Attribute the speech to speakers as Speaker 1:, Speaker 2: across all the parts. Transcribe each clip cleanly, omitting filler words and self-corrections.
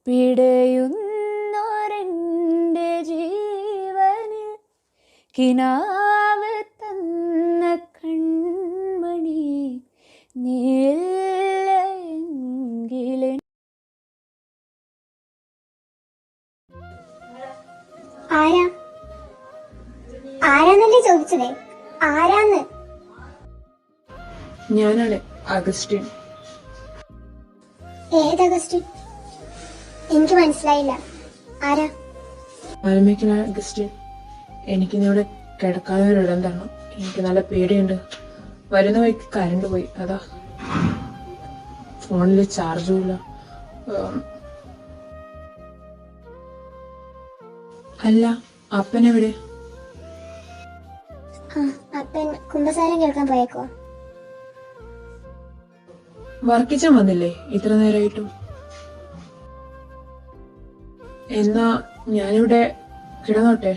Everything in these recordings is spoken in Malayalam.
Speaker 1: പിടയുന്നോരെൻ്റെ ജീവനിൽ കിനാവ് തന്ന കൺമണി നീലെങ്കിലെ.
Speaker 2: ആരാന്നല്ലേ ചോദിച്ചതേ? ആരാന്ന്?
Speaker 3: ഞാനാണ് അഗസ്റ്റിൻ.
Speaker 2: ഏത് അഗസ്റ്റിൻ? എനിക്ക് മനസ്സിലായില്ല. ആരാ?
Speaker 3: ആൽമേക്കന അഗസ്റ്റിൻ. എനിക്കിന്നിവിടെ കിടക്കാനൊരിടം തരണം. എനിക്ക് നല്ല പേടിയുണ്ട്. വരുന്ന വഴിക്ക് കറണ്ട് പോയി, അതാ. ഫോണിൽ ചാർജും ഇല്ല. അല്ല, അപ്പനെവിടെ?
Speaker 2: അപ്പൻ കുമ്പസാരം കേൾക്കാൻ പോയേക്കോ?
Speaker 3: വർക്കിച്ചാൻ വന്നില്ലേ ഇത്ര നേരമായിട്ടും? എന്നാ ഞാനിവിടെ കിടന്നോട്ടെ?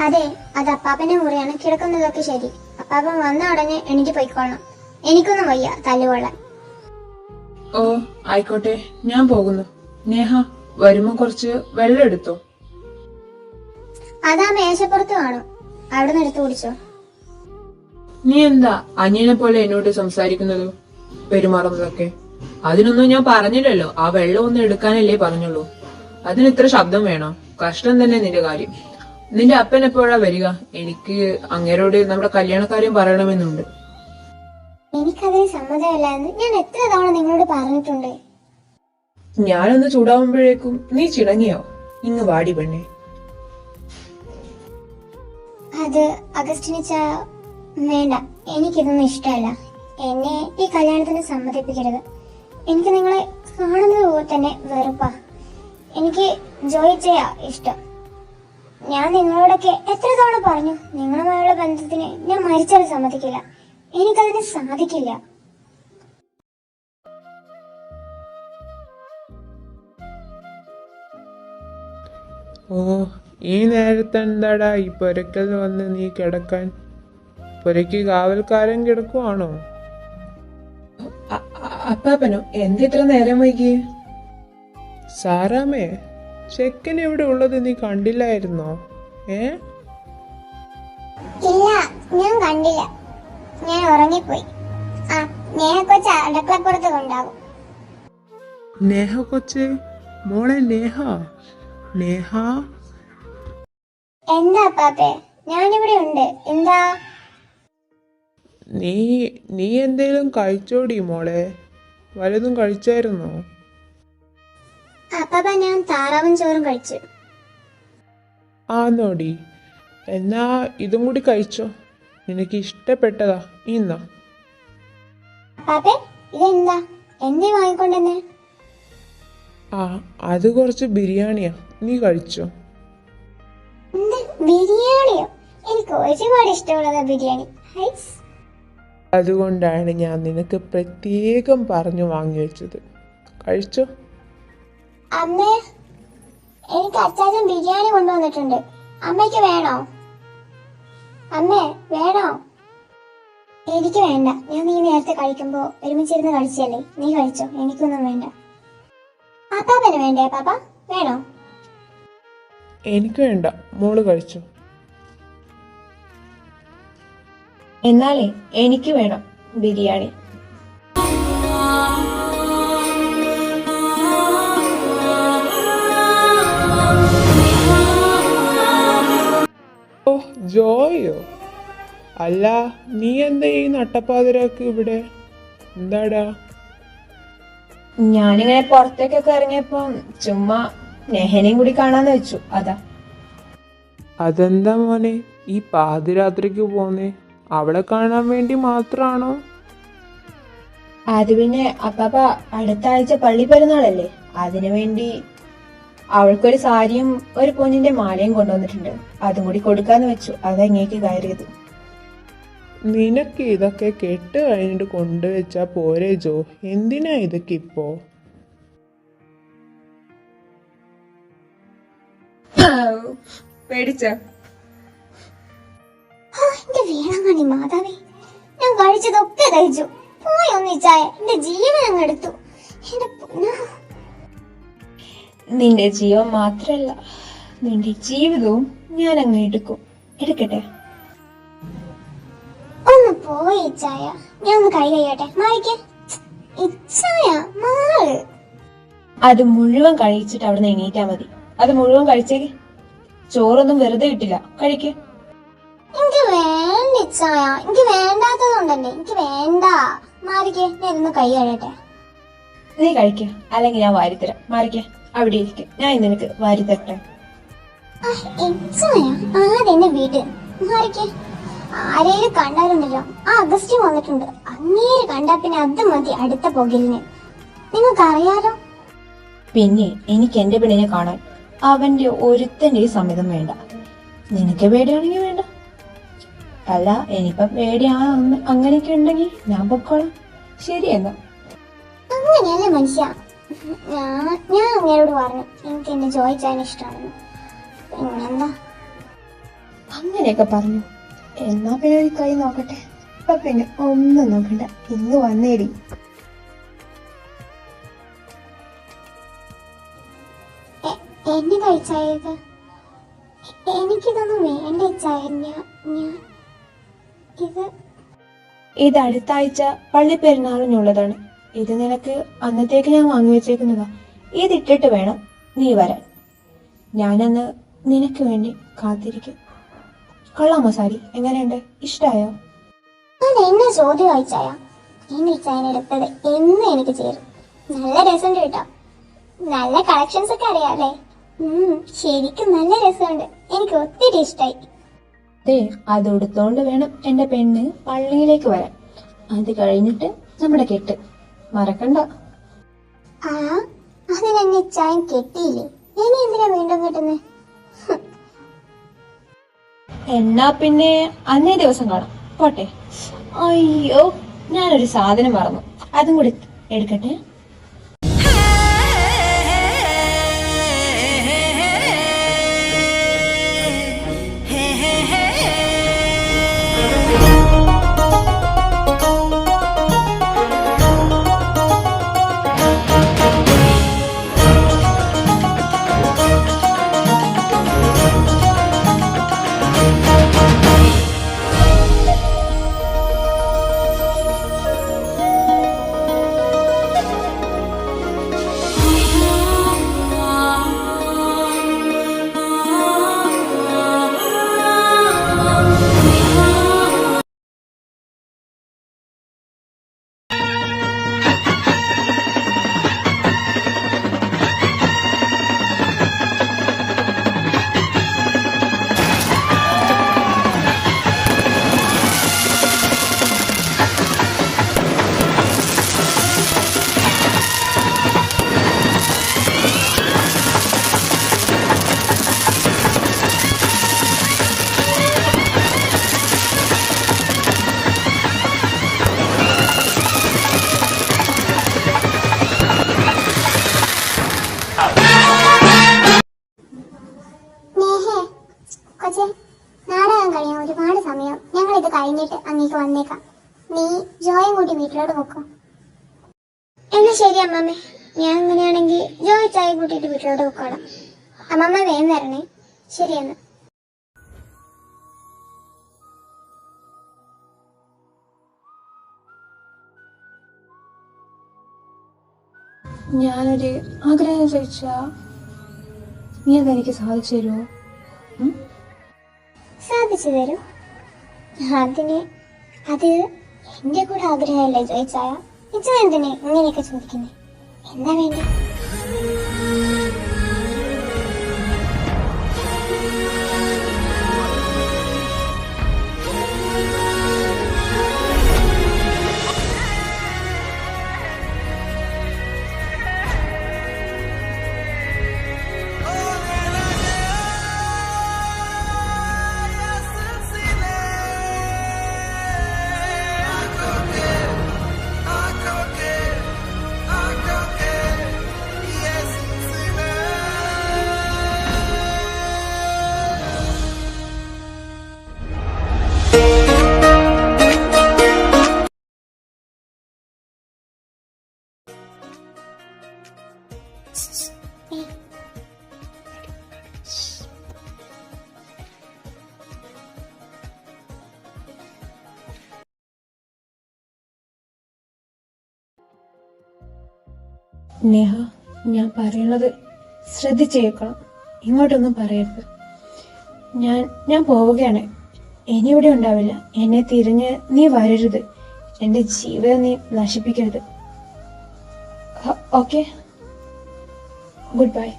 Speaker 2: അതെ, അത് അപ്പാപ്പന്റെ മുറിയാണ്. കിടക്കുന്നതൊക്കെ ശരി. അപ്പാപ്പൻ വന്ന ഉടനെ എനിക്ക് പോയിക്കോളണം. എനിക്കൊന്നും വയ്യ തല്ലുകൊള്ളാൻ.
Speaker 3: ഓ ആയിക്കോട്ടെ, ഞാൻ പോകുന്നു. നേഹ, വരുമ്പോ കുറച്ച് വെള്ളം എടുത്തോ.
Speaker 2: അതാ മേശപ്പുറത്ത് കാണും, അവിടെ നിന്ന് എടുത്തു കുടിച്ചോ.
Speaker 3: നീ എന്താ അനിയനെ പോലെ എന്നോട് സംസാരിക്കുന്നത്, പെരുമാറുന്നതൊക്കെ? അതിനൊന്നും ഞാൻ പറഞ്ഞില്ലല്ലോ. ആ വെള്ളം ഒന്നും എടുക്കാനല്ലേ പറഞ്ഞുള്ളൂ. അതിന് ഇത്ര ശബ്ദം വേണോ? കഷ്ടം തന്നെ നിന്റെ കാര്യം. നിന്റെ അപ്പൻ എപ്പോഴാ വരിക? എനിക്ക് അങ്ങേരോട് നമ്മുടെ കല്യാണക്കാര്യം പറയണമെന്നുണ്ട്.
Speaker 2: എനിക്കതിന് സമ്മതമല്ല എന്ന് ഞാൻ എത്ര തവണ നിങ്ങളോട് പറഞ്ഞിട്ടുണ്ട്.
Speaker 3: ഞാനൊന്ന് ചൂടാവുമ്പോഴേക്കും നീ ചിണങ്ങിയോ? ഇങ്ങ് വാടി പെണ്ണേ.
Speaker 2: അത് അഗസ്റ്റിനിച്ച വേണ്ട, എനിക്കിതൊന്നും ഇഷ്ടമല്ല. എന്നെ ഈ കല്യാണത്തിന് സമ്മതിപ്പിക്കരുത്. എനിക്ക് നിങ്ങളെ കാണുന്നത് പോലെ തന്നെ വെറുപ്പാ. എനിക്ക് ജോയിച്ചയാ ഇഷ്ടം. ഞാൻ നിങ്ങളോടൊക്കെ എത്ര തവണ പറഞ്ഞു, നിങ്ങളുമായുള്ള ബന്ധത്തിന് ഞാൻ മരിച്ചാലും സമ്മതിക്കില്ല. എനിക്കതിന് സാധിക്കില്ല.
Speaker 4: ഓ, ഈ നേരത്തെ എന്താടാ ഈ പുരക്കൽ വന്ന് നീ കിടക്കാൻ? പുരയ്ക്ക് കാവൽക്കാരൻ കിടക്കുവാണോ?
Speaker 3: അപ്പാപ്പനോ? എന്തിത്ര നേരം വൈകി?
Speaker 4: സാറാമേ, ചെക്കൻ ഇവിടെ ഉള്ളത് നീ കണ്ടില്ലായിരുന്നോ?
Speaker 2: ഇല്ല, ഞാൻ കണ്ടില്ല. ഞാൻ ഉറങ്ങിപ്പോയി. ആ, നേഹ കൊച്ച് അടുക്കളപ്പുറത്ത് കൊണ്ടാകും.
Speaker 4: നേഹ കൊച്ച്? മോളെ നേഹ? നേഹ,
Speaker 2: എന്താ പാപ്പേ? ഞാനിവിടെ ഉണ്ട്. എന്താ?
Speaker 4: നീ എന്തേലും കഴിച്ചോടി മോളെ? വലുതും കഴിച്ചായിരുന്നോ?
Speaker 2: അപ്പാപ്പ, ഞാൻ താറാവും ചോറും കഴിച്ചു.
Speaker 4: ആന്നോടി? എന്നാ ഇതും കൂടി കഴിച്ചോ, നിനക്ക് ഇഷ്ടപ്പെട്ടതാ. ഇന്നാ.
Speaker 2: പാപ്പേ, ഇതെന്താ? എന്തേ വാങ്ങിക്കൊണ്ടെന്നെ?
Speaker 4: ആ, അത് കുറച്ച് ബിരിയാണിയാ, നീ കഴിച്ചോ.
Speaker 2: എന്ത് ബിരിയാണിയോ? എനിക്ക് ഒരുപാട് ഇഷ്ടമുള്ളതാ ബിരിയാണി. ഹൈസ്.
Speaker 4: അതുകൊണ്ടാണ് ഞാൻ നിനക്ക് പ്രത്യേകം പറഞ്ഞു വാങ്ങി വെച്ചത്. കഴിച്ചോ.
Speaker 2: അമ്മേ, എനിക്ക് അച്ചാച്ചൻ ബിരിയാണി കൊണ്ടുവന്നിട്ടുണ്ട്. അമ്മയ്ക്ക് വേണോ? അമ്മേ, വേണോ? എനിക്ക് വേണ്ട. ഞാൻ നീ നേരത്തെ കഴിക്കുമ്പോ ഒരുമിച്ചിരുന്ന് കഴിച്ചല്ലേ. നീ കഴിച്ചോ, എനിക്കൊന്നും വേണ്ട. അപ്പാപ്പന് വേണ്ടേ? പാപ്പ വേണോ?
Speaker 4: എനിക്ക് വേണ്ട, മോള് കഴിച്ചോ.
Speaker 1: എന്നാലേ എനിക്ക് വേണം ബിരിയാണി.
Speaker 4: ഓ, ജോയോ? അല്ല, നീ എന്താ ഈ നട്ടപ്പാതിരാക്ക് ഇവിടെ? എന്താടാ?
Speaker 1: ഞാനിങ്ങനെ പുറത്തേക്കൊക്കെ ഇറങ്ങിയപ്പോ ചുമ്മാ നെഹനെയും കൂടി കാണാന്ന് വെച്ചു, അതാ.
Speaker 4: അതെന്താ മോനെ ഈ പാതിരാത്രിക്ക് പോന്നേ? അവളെ കാണാൻ വേണ്ടി മാത്രാണോ?
Speaker 1: അത് പിന്നെ അപ്പാപ്പ അടുത്ത ആഴ്ച പള്ളി പെരുന്നാളല്ലേ, അതിനു വേണ്ടി അവൾക്കൊരു സാരിയും ഒരു പൊന്നിന്റെ മാലയും കൊണ്ടുവന്നിട്ടുണ്ട്. അതും കൂടി കൊടുക്കാന്ന് വെച്ചു, അതാ ഇങ്ങേക്ക് കയറിയത്.
Speaker 4: നിനക്ക് ഇതൊക്കെ കെട്ട് കഴിഞ്ഞിട്ട് കൊണ്ടുവച്ചാ പോരെ ജോ? എന്തിനാ ഇതൊക്കെ ഇപ്പോ?
Speaker 1: പേടിച്ച
Speaker 2: എന്റെ വീണങ്ങണി മാതാവേ, ഞാൻ കഴിച്ചതൊക്കെ കഴിച്ചു. പോയി ഒന്നിച്ചായ എന്റെ ജീവൻ അങ്ങ് എടുത്തു. എന്റെ പൊന്നോ.
Speaker 1: നിന്റെ ജീവൻ മാത്രല്ല, നിന്റെ ജീവിതവും ഞാൻ അങ്ങ് എടുക്കും. എടുക്കട്ടെ?
Speaker 2: ഒന്ന് പോയി ഇച്ചായ, ഞാൻ ഒന്ന് കൈ കഴിയട്ടെ. മാറിക്കേ ഇച്ചായ, മാറ്.
Speaker 1: അത് മുഴുവൻ കഴിച്ചിട്ട് അവിടെ നിന്ന് എണീറ്റാ മതി. അത് മുഴുവൻ കഴിച്ചേക്ക്. ചോറൊന്നും വെറുതെ ഇട്ടില്ല, കഴിക്ക്.
Speaker 2: എനിക്ക് വേണ്ട ഇച്ചായ, എനിക്ക് വേണ്ടാത്തതുണ്ടല്ലേ, എനിക്ക് വേണ്ട. മാറിക്കേ, ഞാൻ ഇന്ന് കൈ കഴിയട്ടെ.
Speaker 1: നീ കഴിക്ക, അല്ലെങ്കിൽ ഞാൻ വാരിത്തരാം. മാറിക്ക, അവിടെ ഇരിക്കും. ഞാൻ നിനക്ക് വാരിത്തരട്ടെ.
Speaker 2: ഇച്ചായ, ആരെന്നെ വീട്ടിൽ മാറിക്കേ. ആരേലും കണ്ടാലുണ്ടല്ലോ, ആ അഗസ്റ്റിൻ വന്നിട്ടുണ്ട്. അങ്ങേര് കണ്ടാ പിന്നെ അത് മതി അടുത്ത പുകലിന്. നിങ്ങൾക്കറിയാലോ.
Speaker 1: പിന്നെ എനിക്ക് എന്റെ പെണ്ണിനെ കാണാൻ അവന്റെ ഒരുത്തന്റെ സമ്മതം വേണ്ട. നിനക്ക് പേടിയാണെങ്കിൽ വേണ്ട. അല്ല, ഇനിയിപ്പം പേടിയാ അങ്ങനെയൊക്കെ ഉണ്ടെങ്കിൽ ഞാൻ പൊക്കോളാം. ശരി എന്നാ.
Speaker 2: അങ്ങനെയല്ലേ മനുഷ്യ. ഞാൻ അങ്ങേരോട് പറഞ്ഞു എനിക്ക് എന്നെ ചോദിച്ചാൻ ഇഷ്ടമാണെന്ന്. പിന്നെന്താ?
Speaker 1: അങ്ങനെയൊക്കെ പറഞ്ഞു. എന്നാ പിന്നെ ഒരു കൈ നോക്കട്ടെ. ഇപ്പൊ പിന്നെ ഒന്നും നോക്കണ്ട, ഇന്ന് വന്നേടി.
Speaker 2: എന്നെ കഴിച്ചായത് എനിക്കിതൊന്നും വേണ്ട ഇച്ചായ.
Speaker 1: ഇത് അടുത്ത ആഴ്ച പള്ളി പെരുന്നാളിനുള്ളതാണ്. ഇത് നിനക്ക് അന്നത്തേക്ക് ഞാൻ വാങ്ങി വെച്ചേക്കുന്നതാ. ഇതിട്ടിട്ട് വേണം നീ വരാൻ. ഞാനന്ന് നിനക്ക് വേണ്ടി കാത്തിരിക്കും. കൊള്ളാമോ സാരി? എങ്ങനെയുണ്ട്? ഇഷ്ടായോ?
Speaker 2: അത് എന്നെ ചോദ്യം കഴിച്ചായ. എന്നെ ഇച്ചായനെ എടുത്തത് എന്ന് എനിക്ക് ചേരും. നല്ല രസമുണ്ട് കേട്ടോ. നല്ല കളക്ഷൻസ് ഒക്കെ അറിയാല്ലേ? ശരിക്കും നല്ല രസമുണ്ട്. എനിക്ക് ഒത്തിരി ഇഷ്ടായി.
Speaker 1: അതെ, അത് ഉടുത്തോണ്ട് വേണം എന്റെ പെണ്ണ് പള്ളിയിലേക്ക് വരാൻ. അത് കഴിഞ്ഞിട്ട് നമ്മുടെ കെട്ട് മറക്കണ്ട.
Speaker 2: ആ, അതിനെന്നെ ഇച്ചായൻ കെട്ടിയില്ലേ? ഇനി എന്തിനാ വീണ്ടും കെട്ടുന്നേ?
Speaker 1: എന്നാ പിന്നെ അന്നേ ദിവസം കാണാം. പോട്ടെ. അയ്യോ, ഞാനൊരു സാധനം മറന്നു. അതും കൂടി എടുക്കട്ടെ.
Speaker 2: കൊച്ചേ, നാടകം കഴിയാൻ ഒരുപാട് സമയം. ഞങ്ങൾ ഇത് കഴിഞ്ഞിട്ട് അങ്ങേക്ക് വന്നേക്കാം. നീ ജോയും കൂട്ടി വീട്ടിലോട്ട് പോക്കോ. എന്നാ ശരി അമ്മമ്മേ, ഞാൻ അങ്ങനെയാണെങ്കിൽ ജോയ് ചായ കൂട്ടിയിട്ട് വീട്ടിലോട്ട് പോക്കോളാം. അമ്മമ്മ വേഗം വരണേ. ശരിയെന്നാ.
Speaker 1: ഞാനൊരു ആഗ്രഹം ചോദിച്ചാ നീ അതെനിക്ക് സാധിച്ചു തരുമോ?
Speaker 2: സാധിച്ചു തരും. അത് എന്റെ കൂടെ ആഗ്രഹമല്ലേ ചോദിച്ചായ. ഇച്ച എന്തിനെ ഇങ്ങനെയൊക്കെ ചോദിക്കുന്നേ? എന്താ വേണ്ടേ?
Speaker 1: നേഹ, ഞാൻ പറയുന്നത് ശ്രദ്ധിച്ച് കേൾക്കണം. ഇങ്ങോട്ടൊന്നും പറയരുത്. ഞാൻ പോവുകയാണ്. ഇനി ഇവിടെ ഉണ്ടാവില്ല. എന്നെ തിരിഞ്ഞ് നീ വരരുത്. എന്റെ ജീവിതം നീ നശിപ്പിക്കരുത്. Okay, good bye.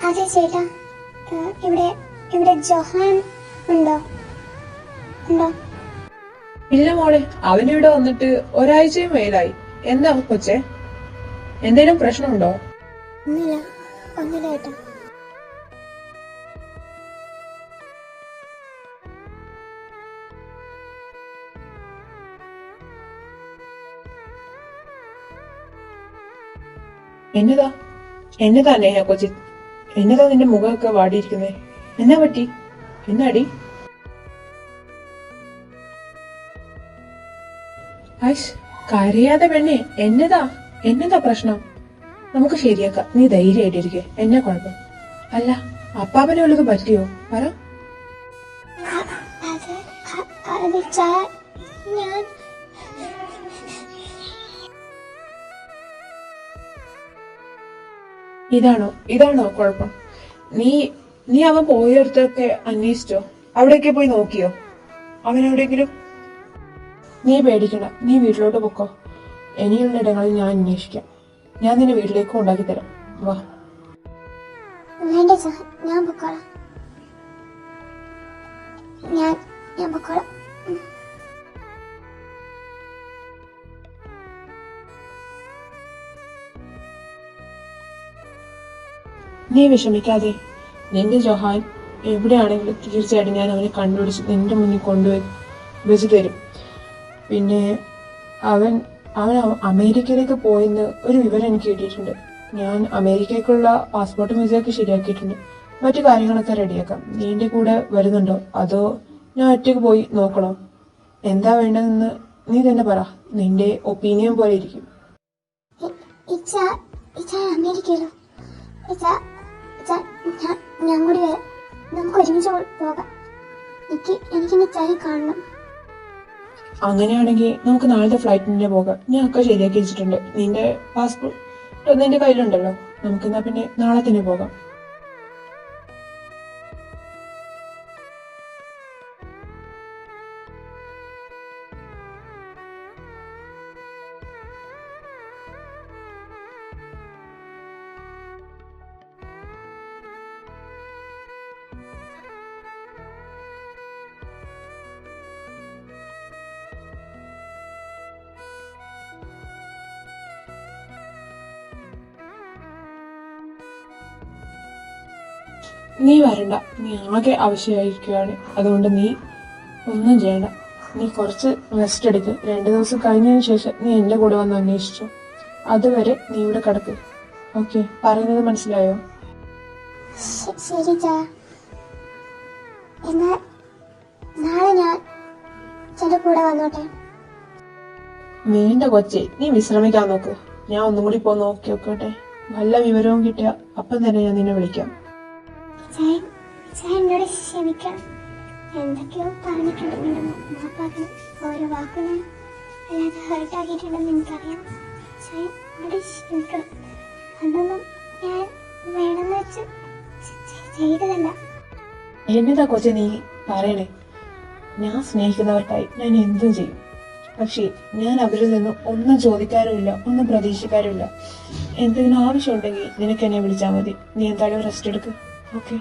Speaker 2: അതെ ചേട്ടാ, ഇവിടെ ഇവിടെ ജോഹാൻ ഉണ്ടോ?
Speaker 3: ഇല്ല മോളെ, അവനിവിടെ വന്നിട്ട് ഒരാഴ്ചയും മേലായി. എന്താ കൊച്ചേ, എന്തേലും പ്രശ്നമുണ്ടോ?
Speaker 2: ഒന്നുമില്ല ചേട്ടാ.
Speaker 3: എന്നതാ നേഹ കൊച്ചി, എന്നതാ നിന്റെ മുഖമൊക്കെ വാടിയിരിക്കുന്നേ? എന്നാ പറ്റി? എന്നാടി? ആയിഷ്, കരയാതെ പെണ്ണെ, എന്നതാ പ്രശ്നം? നമുക്ക് ശരിയാക്കാം, നീ ധൈര്യമായിട്ടിരിക്കെ. എന്നാ കുഴപ്പം? അല്ല, അപ്പാപ്പനെ വല്ലതും പറ്റിയോ? പറ.
Speaker 2: ഞാൻ
Speaker 3: ഇതാണോ കുഴപ്പം? നീ അവൻ പോയടുത്തൊക്കെ അന്വേഷിച്ചോ? അവിടെയൊക്കെ പോയി നോക്കിയോ അവൻ എവിടെയെങ്കിലും? നീ പേടിക്കണ്ട, നീ വീട്ടിലോട്ട് പൊക്കോ. ഇനിയുള്ള ഇടങ്ങളിൽ ഞാൻ അന്വേഷിക്കാം. ഞാൻ നിന്നെ വീട്ടിലേക്ക് കൊണ്ടാക്കി തരാം. വാ.
Speaker 2: വേണ്ട ജോഹാൻ, ഞാൻ പൊക്കോളാം. ഞാൻ പൊക്കോളാം.
Speaker 3: നീ വിഷമിക്കാതെ. നിന്റെ ജോഹാൻ എവിടെയാണെങ്കിലും തീർച്ചയായിട്ടും ഞാൻ അവനെ കണ്ടുപിടിച്ച് നിന്റെ മുന്നിൽ വെച്ച് തരും. പിന്നെ അവൻ അമേരിക്കയിലേക്ക് പോയെന്ന് ഒരു വിവരം എനിക്ക് കിട്ടിയിട്ടുണ്ട്. ഞാൻ അമേരിക്കയ്ക്കുള്ള പാസ്പോർട്ടും വിസയൊക്കെ ശരിയാക്കിയിട്ടുണ്ട്. മറ്റു കാര്യങ്ങളൊക്കെ റെഡിയാക്കാം. നീ എന്റെ കൂടെ വരുന്നുണ്ടോ, അതോ ഞാൻ ഒറ്റയ്ക്ക് പോയി നോക്കണോ? എന്താ വേണ്ടതെന്ന് നീ തന്നെ പറ. നിന്റെ ഒപ്പീനിയൻ പോലെ ഇരിക്കും.
Speaker 2: അമേരിക്കയിലോ? ഞാൻ കൂടി വരാം. നമുക്ക് ഒരുമിച്ച് പോകാം. എനിക്കിന്ന് ചായ കാണണം.
Speaker 3: അങ്ങനെയാണെങ്കിൽ നമുക്ക് നാളത്തെ ഫ്ലൈറ്റിന് പോകാം. ഞാൻ ഒക്കെ ശരിയാക്കി വെച്ചിട്ടുണ്ട്. നിന്റെ പാസ്പോർട്ട് നിന്റെ കയ്യിലുണ്ടല്ലോ. നമുക്കെന്നാ പിന്നെ നാളെ തന്നെ പോകാം. നീ വരണ്ട, നീ ആകെ ആവശ്യമായിരിക്കുകയാണ്. അതുകൊണ്ട് നീ ഒന്നും ചെയ്യണ്ട. നീ കുറച്ച് റെസ്റ്റ് എടുക്ക്. 2 ദിവസം കഴിഞ്ഞതിന് ശേഷം നീ എന്റെ കൂടെ വന്ന് അന്വേഷിച്ചു. അതുവരെ നീ ഇവിടെ കിടക്ക്. ഓക്കെ, പറയുന്നത് മനസ്സിലായോ?
Speaker 2: ശരി ചാ. എന്നാൽ നാളെ ഞാൻ ചെന്റെ കൂടെ വന്നോട്ടെ?
Speaker 3: വേണ്ട കൊച്ചേ, നീ വിശ്രമിക്കാൻ നോക്ക്. ഞാൻ ഒന്നും കൂടി പോ നോക്കി നോക്കട്ടെ. വല്ല വിവരവും കിട്ടിയ അപ്പം തന്നെ ഞാൻ നിന്നെ വിളിക്കാം.
Speaker 2: എന്നോട് ക്ഷമിക്കണം. എന്തൊക്കെയോ പറഞ്ഞിട്ടുണ്ട്. മാപ്പാക്കണം. ഓരോ വാക്കുകളും അല്ലാതെ ഹേർട്ടാക്കിയിട്ടുണ്ടെന്ന് എനിക്കറിയാം. എന്നോട് ക്ഷമിക്കണം. അതൊന്നും ഞാൻ വേണമെന്ന് വെച്ച് ചെയ്തതല്ല.
Speaker 3: എന്നതാ കൊച്ചെ നീ പറയണേ? ഞാൻ സ്നേഹിക്കുന്നവർക്കായി ഞാൻ എന്തും ചെയ്യും. പക്ഷേ ഞാൻ അവരിൽ നിന്നും ഒന്നും ചോദിക്കാറുമില്ല, ഒന്നും പ്രതീക്ഷിക്കാറുമില്ല. എന്തെങ്കിലും ആവശ്യമുണ്ടെങ്കിൽ നിനക്ക് എന്നെ വിളിച്ചാൽ മതി. നീ എന്തായാലും റെസ്റ്റ് എടുക്ക്. ഓക്കെ.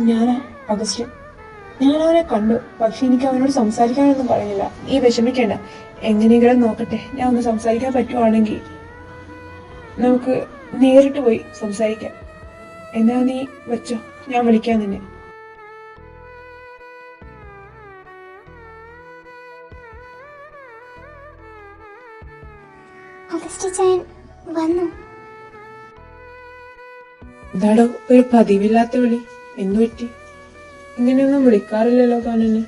Speaker 3: ഞാനാ അഗസ്റ്റിൻ. ഞാൻ അവനെ കണ്ടു, പക്ഷെ എനിക്ക് അവനോട് സംസാരിക്കാനൊന്നും പറഞ്ഞില്ല. നീ വിഷമിക്കണ്ട, എങ്ങനെയെങ്കിലും നോക്കട്ടെ. ഞാൻ ഒന്ന് സംസാരിക്കാൻ പറ്റുവാണെങ്കിൽ നമുക്ക് നേരിട്ട് പോയി സംസാരിക്കാം. എന്നാ നീ വെച്ചോ, ഞാൻ വിളിക്കാം നിന്നെ. എന്താടോ ഒരു പതിവില്ലാത്ത വിളി? എന്തു പറ്റി? ഇങ്ങനെയൊന്നും വിളിക്കാറില്ലല്ലോ താനെന്നെ.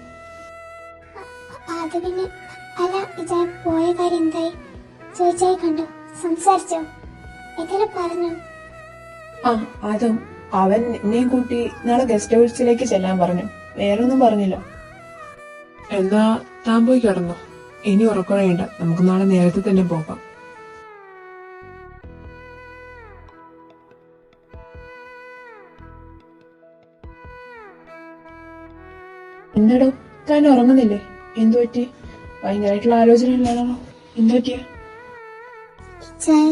Speaker 2: അല്ല ഇച്ചായ പോയ കാര്യം എന്തായി? ചോദിച്ചായി കണ്ടോ? സംസാരിച്ചോ? എന്തെങ്കിലും പറഞ്ഞോ?
Speaker 1: ആ അതും അവൻ എന്നെയും കൂട്ടി നാളെ ഗസ്റ്റ് ഹൗസിലേക്ക് ചെല്ലാൻ പറഞ്ഞു. വേറൊന്നും പറഞ്ഞില്ല.
Speaker 3: എന്നാ താൻ പോയി കിടന്നോ. ഇനി ഉറക്കണേണ്ട, നമുക്ക് നാളെ നേരത്തെ തന്നെ പോകാം.
Speaker 1: എന്താടോ താൻ ഉറങ്ങുന്നില്ലേ? എന്തു പറ്റി? ഭയങ്കരമായിട്ടുള്ള ആലോചന ഇല്ലാണോ? എന്തു പറ്റിയാ?
Speaker 2: ഇച്ചായ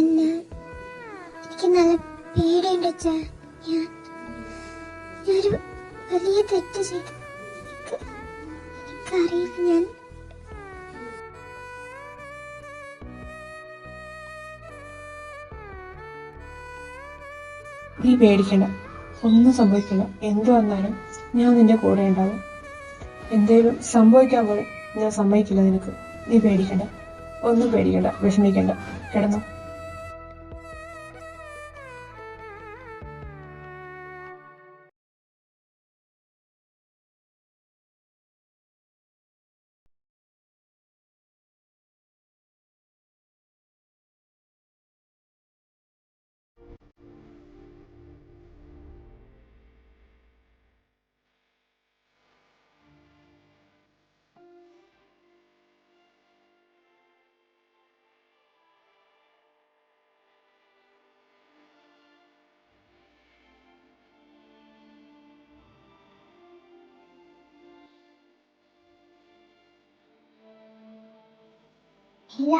Speaker 2: എനിക്ക് നല്ല പേടിയുണ്ട് ഇച്ചായ. ഞാനൊരു വലിയ തെറ്റ് ചെയ്തു. എനിക്കറിയില്ല ഞാൻ.
Speaker 1: നീ പേടിക്കണ്ട, ഒന്നും സംഭവിക്കില്ല. എന്തു വന്നാലും ഞാൻ നിന്റെ കൂടെ ഉണ്ടാവും. എന്തേലും സംഭവിക്കാൻ പോലും ഞാൻ സമ്മതിക്കില്ല നിനക്ക്. നീ പേടിക്കണ്ട, ഒന്നും പേടിക്കണ്ട, വിഷമിക്കണ്ട. കിടന്നോ.
Speaker 2: ഇല്ല,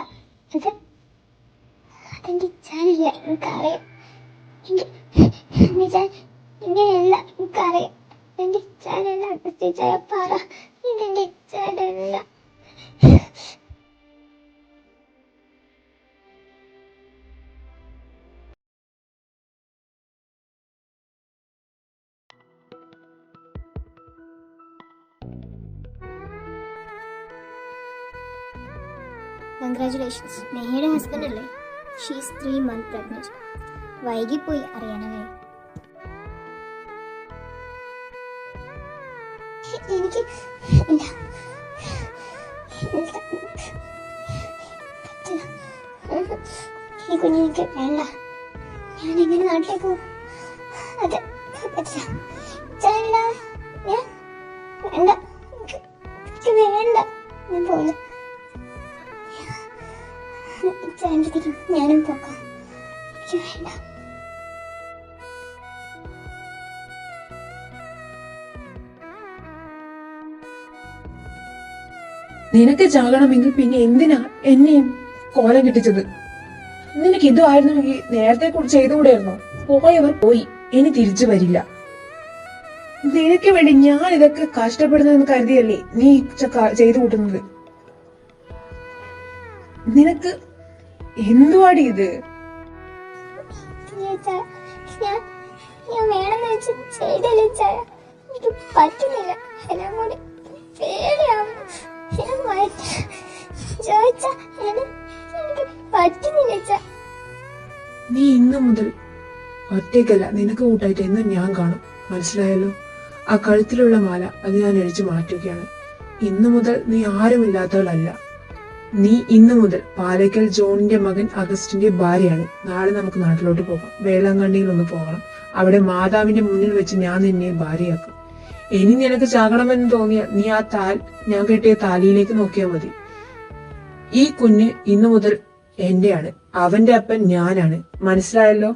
Speaker 2: അതെന്റെ ഇച്ചാനില്ല, എനിക്കറിയാം. ഇങ്ങനെയല്ല, എനിക്കറിയാം. എന്റെ ഇച്ചാനല്ല. ഇച്ചായ പറ, ഇതെന്റെ ഇച്ചാനല്ല. കൺഗ്രാറ്റുലേഷൻസ്. നെഹയുടെ ഹസ്ബൻഡ് അല്ലേ? She's 3 months pregnant. വൈകിപ്പോയി അറിയാനല്ലേ? എനിക്ക് ഇല്ല, ഈ കുഞ്ഞിനെനിക്ക് വേണ്ട. ഞാൻ എങ്ങനെ നാട്ടിലേക്ക് പോകും? അത് പറ്റില്ല. വേണ്ട, ഞാൻ വേണ്ട, എനിക്ക് വേണ്ട. ഞാൻ പോയില്ല. ചേട്ടത്തിക്കും ഞാനും പോകാം. എനിക്ക് വേണ്ട.
Speaker 1: നിനക്ക് ചാകണമെങ്കിൽ പിന്നെ എന്തിനാ എന്നെയും കോലം കിട്ടിച്ചത്? നിനക്ക് ഇതുമായിരുന്നെങ്കിൽ നേരത്തെ ചെയ്തുകൂടെയായിരുന്നോ? പോയവർ പോയി, ഇനി തിരിച്ചു വരില്ല. നിനക്ക് വേണ്ടി ഞാൻ ഇതൊക്കെ കഷ്ടപ്പെടുന്നതെന്ന് കരുതിയല്ലേ നീ ചെയ്തു കൂട്ടുന്നത്? നിനക്ക് എന്തുവാടി ഇത്?
Speaker 2: ഞാൻ വേണമെന്ന് വെച്ച് ചെയ്തല്ലേ ചായ. എനിക്ക് പറ്റുന്നില്ല, എല്ലാം കൂടി പേടിയാവുന്നു. ചോദിച്ചാ എനിക്ക് പറ്റുന്നില്ല ചാ.
Speaker 3: നീ ഇന്നു മുതൽ ഒറ്റയ്ക്കല്ല, നിനക്ക് കൂട്ടായിട്ട് എന്നും ഞാൻ കാണും. മനസ്സിലായല്ലോ? ആ കഴുത്തിലുള്ള മാല അത് ഞാൻ അഴിച്ചു മാറ്റുകയാണ്. ഇന്നു മുതൽ നീ ആരുമില്ലാത്തവളല്ല. നീ ഇന്നു മുതൽ പാലക്കൽ ജോണിന്റെ മകൻ അഗസ്റ്റിന്റെ ഭാര്യയാണ്. നാളെ നമുക്ക് നാട്ടിലോട്ട് പോകാം. വേളാങ്കണ്ണിയിൽ ഒന്ന് പോകണം. അവിടെ മാതാവിന്റെ മുന്നിൽ വെച്ച് ഞാൻ നിന്നെ ഭാര്യയാക്കും. ഇനി നിനക്ക് ചാകണമെന്ന് തോന്നിയ നീ ആ ഞാൻ കെട്ടിയ താലിയിലേക്ക് നോക്കിയാൽ മതി. ഈ കുഞ്ഞ് ഇന്നു മുതൽ എന്റെയാണ്. അവന്റെ അപ്പൻ ഞാനാണ്. മനസ്സിലായല്ലോ?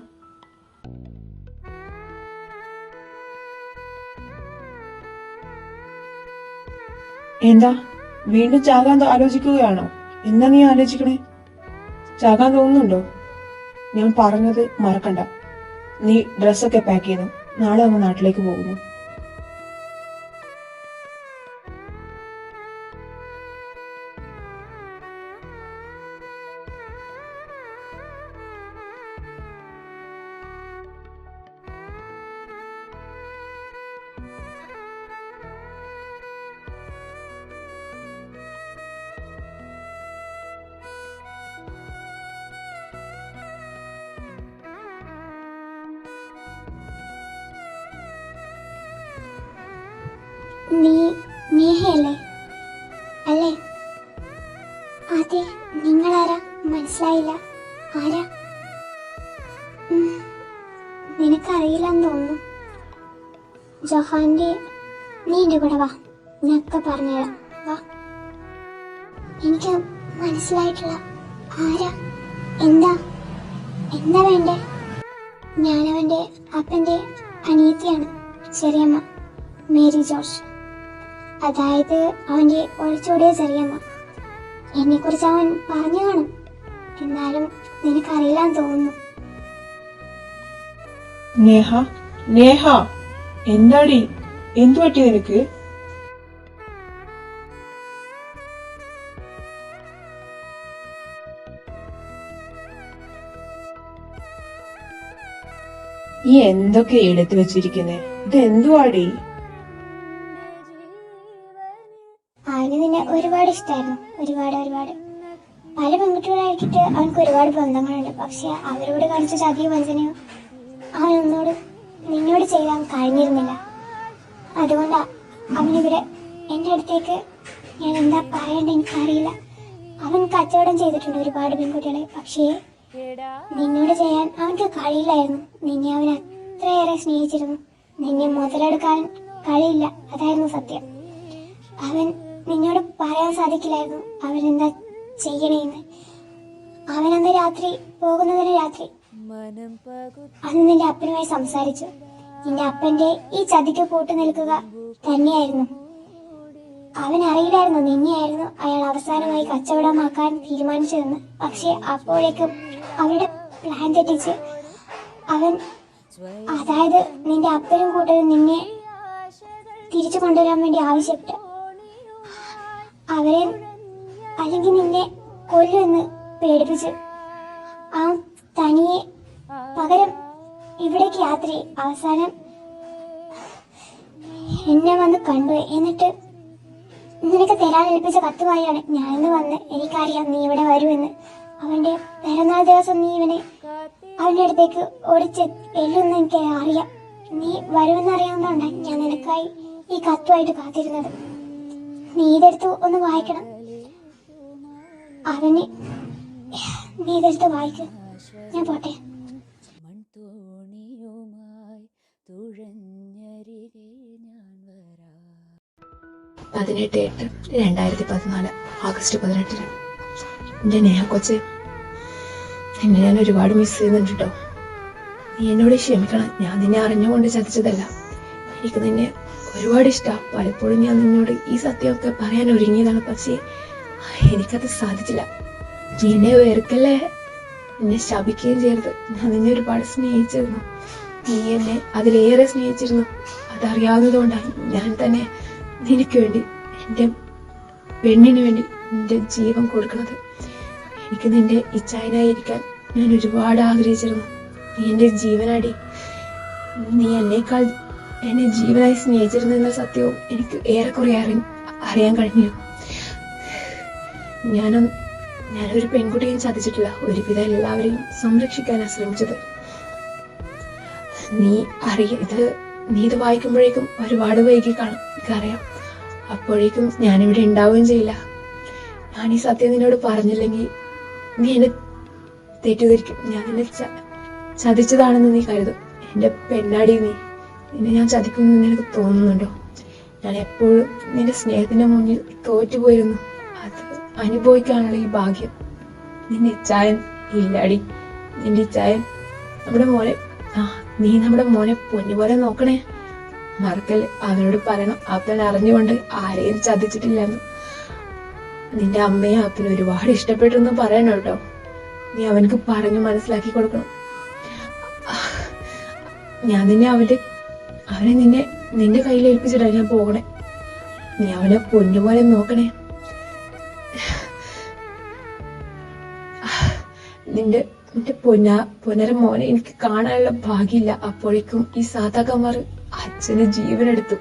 Speaker 1: എന്താ വീണ്ടും ചാകാൻ ആലോചിക്കുകയാണോ? എന്നാ നീ ആലോചിക്കണേ? ചാകാൻ തോന്നുന്നുണ്ടോ? ഞാൻ പറഞ്ഞത് മറക്കണ്ട. നീ ഡ്രസ്സൊക്കെ പാക്ക് ചെയ്തു, നാളെ നമ്മ നാട്ടിലേക്ക് പോകുന്നു.
Speaker 2: നീ നേഹയല്ലേ? അല്ലേ? അതെ, നിങ്ങളാരാ? മനസ്സിലായില്ല. ആരാ? നിനക്കറിയില്ലെന്ന് തോന്നുന്നു. ജോഹാന്റെ, നീ എൻ്റെ കൂടെ വാ, ഞാനൊക്കെ പറഞ്ഞുതരാം. വാ. എനിക്ക് മനസ്സിലായിട്ടില്ല. ആരാ? എന്താ എന്താ വേണ്ടേ? ഞാനവന്റെ അപ്പന്റെ അനിയത്തിയാണ്, ചെറിയമ്മ മേരി ജോർജ്. അതായത് അവന്റെ ഒളിച്ചോടിയ ചെറിയമ്മ. എന്നെ കുറിച്ച് അവൻ പറഞ്ഞു കാണും, എന്നാലും നിനക്കറിയില്ലാന്ന് തോന്നുന്നു.
Speaker 4: നേഹ, നേഹ, എന്താടി? എന്തു പറ്റി നിനക്ക്?
Speaker 1: ഈ എന്തൊക്കെ എടുത്തു വെച്ചിരിക്കുന്നേ? ഇത് എന്തുവാടി?
Speaker 2: അവന് നിന്നെ ഒരുപാട് ഇഷ്ടമായിരുന്നു, ഒരുപാട്. പല പെൺകുട്ടികളായിട്ട് അവനക്ക് ഒരുപാട് ബന്ധങ്ങളുണ്ട്. പക്ഷെ അവരോട് കാണിച്ച ചതിയോ വഞ്ചനയോ നിന്നോട് ചെയ്യാൻ കഴിഞ്ഞിരുന്നില്ല. അതുകൊണ്ടാ അവനിവിടെ എൻ്റെ അടുത്തേക്ക്. ഞാൻ എന്താ പറയണ്ടേ എനിക്കറിയില്ല. അവൻ കച്ചവടം ചെയ്തിട്ടുണ്ട് ഒരുപാട് പെൺകുട്ടികളെ, പക്ഷേ നിന്നോട് ചെയ്യാൻ അവനക്ക് കഴിയില്ലായിരുന്നു. നിന്നെ അവൻ അത്രയേറെ സ്നേഹിച്ചിരുന്നു. നിന്നെ മുതലെടുക്കാൻ കഴിയില്ല, അതായിരുന്നു സത്യം. അവൻ നിന്നോട് പറയാൻ സാധിക്കില്ലായിരുന്നു അവൻ എന്താ ചെയ്യണേന്ന്. അവനന്ന് രാത്രി പോകുന്നതിന് രാത്രി അന്ന് നിന്റെ അപ്പനുമായി സംസാരിച്ചു. നിന്റെ അപ്പന്റെ ഈ ചതിക്ക് കൂട്ടു നിൽക്കുക തന്നെയായിരുന്നു. അവൻ അറിയില്ലായിരുന്നു നിന്നെയായിരുന്നു അയാൾ അവസാനമായി കച്ചവടമാക്കാൻ തീരുമാനിച്ചതെന്ന്. പക്ഷെ അപ്പോഴേക്കും അവരുടെ പ്ലാൻ തെറ്റിച്ച് അവൻ, അതായത് നിന്റെ അപ്പനും കൂട്ടരും നിന്നെ തിരിച്ചു കൊണ്ടുവരാൻ വേണ്ടി ആവശ്യപ്പെട്ടു. അവരെ അല്ലെങ്കിൽ നിന്നെ കൊല്ലുമെന്ന് പേടിപ്പിച്ചു. ആ തനിയെ പകരം ഇവിടേക്ക് യാത്ര അവസാനം എന്നെ വന്ന് കണ്ടു. എന്നിട്ട് നിനക്ക് തരാൻ ഏൽപ്പിച്ച കത്തുമായാണ് ഞാനിന്ന് വന്ന്. എനിക്കറിയാം നീ ഇവിടെ വരുമെന്ന്. അവന്റെ പിറന്നാൾ ദിവസം നീ അവന്റെ അടുത്തേക്ക് എല്ലുമെന്ന് എനിക്ക് അറിയാം. നീ വരുമെന്ന് അറിയാവുന്നതുകൊണ്ടാണ് ഞാൻ നിനക്കായി ഈ കത്തുമായിട്ട് കാത്തിരുന്നത്. നീ ഇതെടുത്ത് ഒന്ന് വായിക്കണം. നീ ഇതെടുത്ത് വായിക്കും. ഞാൻ പോട്ടെ.
Speaker 1: 18/8/2014 ആഗസ്റ്റ് 18 എന്റെ നേഹ കൊച്ച്, നിന്നെ ഞാൻ ഒരുപാട് മിസ് ചെയ്യുന്നുണ്ട് കേട്ടോ. നീ എന്നോട് ക്ഷമിക്കണം. ഞാൻ നിന്നെ അറിഞ്ഞുകൊണ്ട് ചതിച്ചതല്ല. എനിക്ക് നിന്നെ ഒരുപാട് ഇഷ്ടമാണ്. പലപ്പോഴും ഞാൻ നിന്നോട് ഈ സത്യമൊക്കെ പറയാൻ ഒരുങ്ങിയതാണ്, പക്ഷേ എനിക്കത് സാധിച്ചില്ല. നീ എന്നെ വെറുക്കല്ലേ, എന്നെ ശപിക്കുകയും ചെയ്യരുത്. ഞാൻ നിന്നെ ഒരുപാട് സ്നേഹിച്ചിരുന്നു. നീ എന്നെ അതിലേറെ സ്നേഹിച്ചിരുന്നു. അതറിയാവുന്നതുകൊണ്ടാണ് ഞാൻ തന്നെ നിനക്ക് വേണ്ടി, എൻ്റെ പെണ്ണിന് വേണ്ടി നിന്റെ ജീവൻ കൊടുക്കുന്നത്. എനിക്ക് നിന്റെ ഇച്ഛായനായിരിക്കാൻ ഞാൻ ഒരുപാട് ആഗ്രഹിച്ചിരുന്നു. നീ എൻ്റെ ജീവനാടി. നീ എന്നെ ജീവനായി സ്നേഹിച്ചിരുന്നു എന്ന സത്യവും എനിക്ക് ഏറെക്കുറെ അറിയാൻ കഴിഞ്ഞു. ഞാനൊരു പെൺകുട്ടിയും ചതിച്ചിട്ടില്ല. ഒരുവിധം എല്ലാവരെയും സംരക്ഷിക്കാനാണ് ശ്രമിച്ചത്. നീ ഇത് വായിക്കുമ്പോഴേക്കും ഒരുപാട് വൈകി കാണും, എനിക്കറിയാം. അപ്പോഴേക്കും ഞാനിവിടെ ഉണ്ടാവുകയും ചെയ്യില്ല. ഞാൻ ഈ സത്യം നിന്നോട് പറഞ്ഞില്ലെങ്കിൽ നീ എന്നെ തെറ്റിദ്ധരിക്കും. ഞാൻ നിന്നെ ചതിച്ചതാണെന്ന് നീ കരുതും. എന്റെ പെണ്ണാടി, നിന്നെ ഞാൻ ചതിക്കുമെന്ന് നിനക്ക് തോന്നുന്നുണ്ടോ? ഞാൻ എപ്പോഴും നിന്റെ സ്നേഹത്തിന്റെ മുന്നിൽ തോറ്റുപോയിരുന്നു. അത് അനുഭവിക്കാനുള്ള ഈ ഭാഗ്യം നിന്റെ ഇച്ഛായൻ ഇല്ലാടി. നിന്റെ ഇച്ഛായൻ നീ നമ്മുടെ മോനെ പൊന്നുപോലെ നോക്കണേ. മറക്കല്. അവനോട് പറയണം, അപ്പൻ അറിഞ്ഞുകൊണ്ട് ആരെയും ചതിച്ചിട്ടില്ലെന്ന്. നിന്റെ അമ്മയെ അപ്പന് ഒരുപാട് ഇഷ്ടപ്പെട്ടെന്ന് പറയണം കേട്ടോ. നീ അവനക്ക് പറഞ്ഞു മനസ്സിലാക്കി കൊടുക്കണം. ഞാൻ അവനെ നിന്റെ കയ്യിൽ ഏൽപ്പിച്ചിട്ടാ ഞാൻ പോകണേ. നീ അവനെ പൊന്നുപോലെ നോക്കണേ. നിന്റെ പൊന്നര മോനെ എനിക്ക് കാണാനുള്ള ഭാഗ്യമില്ല. അപ്പോഴേക്കും ഈ സാധാക്കന്മാർ അച്ഛന് ജീവനെടുത്തു.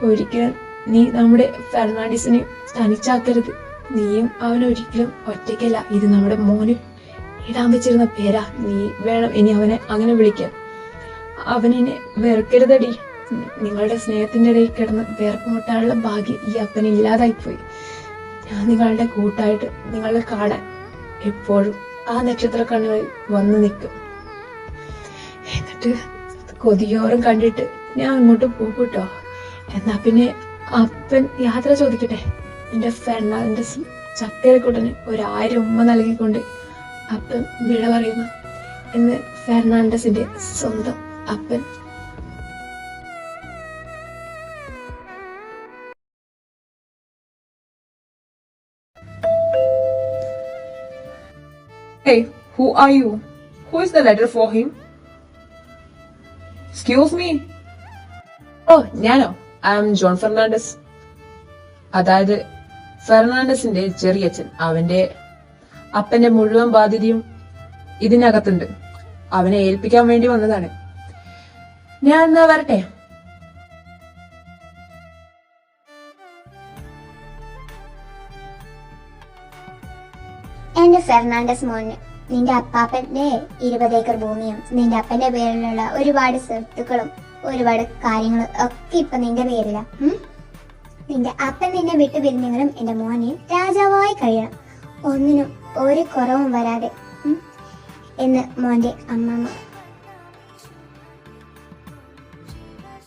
Speaker 1: ഒരിക്കലും നീ നമ്മുടെ ഫെർണാണ്ടീസിനെ തനിച്ചാക്കരുത്. നീയും അവനൊരിക്കലും ഒറ്റയ്ക്കല്ല. ഇത് നമ്മുടെ മോന് ഇടാൻ വെച്ചിരുന്ന പേരാ. നീ വേണം ഇനി അവനെ അങ്ങനെ വിളിക്കാൻ. അവനെന്നെ വെറുക്കരുതടി. നിങ്ങളുടെ സ്നേഹത്തിന്റെ ഇടയിൽ കിടന്ന് വേർപ്പുമുട്ടാനുള്ള ഭാഗ്യം ഈ അപ്പന് ഇല്ലാതായിപ്പോയി. ഞാൻ നിങ്ങളുടെ കൂട്ടായിട്ട് നിങ്ങളെ കാണാൻ എപ്പോഴും ആ നക്ഷത്ര കണ്ണുകളിൽ വന്നു നിൽക്കും. എന്നിട്ട് കൊതിയോറും കണ്ടിട്ട് ഞാൻ അങ്ങോട്ട് പോകൂട്ടോ. എന്നാ പിന്നെ അപ്പൻ യാത്ര ചോദിക്കട്ടെ. എന്റെ ഫെർണാണ്ടസും ചക്കരക്കുട്ടന് 1000 ഉമ്മ നൽകിക്കൊണ്ട് അപ്പൻ വിട പറയുന്നു എന്ന് ഫെർണാണ്ടസിന്റെ സ്വന്തം അപ്പൻ.
Speaker 3: Hey, who are you? Who is the letter for him? Excuse me. ഓ ഞാനോ? I am John Fernandes. അതായത് ഫെർണാണ്ടസിന്റെ ചെറിയച്ഛൻ. അവന്റെ അപ്പന്റെ മുഴുവൻ ബാധ്യതയും ഇതിനകത്തുണ്ട്. അവനെ ഏൽപ്പിക്കാൻ വേണ്ടി വന്നതാണ്. ഞാൻ എന്നാ വരട്ടെ.
Speaker 2: എന്റെ ഫെർണാണ്ടസ് മോന്, നിന്റെ അപ്പാപ്പന്റെ 20 ഏക്കർ ഭൂമിയും നിന്റെ അപ്പന്റെ പേരിലുള്ള ഒരുപാട് സ്വത്തുക്കളും ഒരുപാട് കാര്യങ്ങളും ഒക്കെ ഇപ്പൊ നിന്റെ പേരിലാ. നിന്റെ അപ്പൻ നിന്നെ വിട്ടു പിരിഞ്ഞെങ്കിലും എന്റെ മോനെ രാജാവായി കഴിയണം, ഒന്നിനും ഒരു കുറവും വരാതെ എന്ന് മോന്റെ അമ്മമ്മ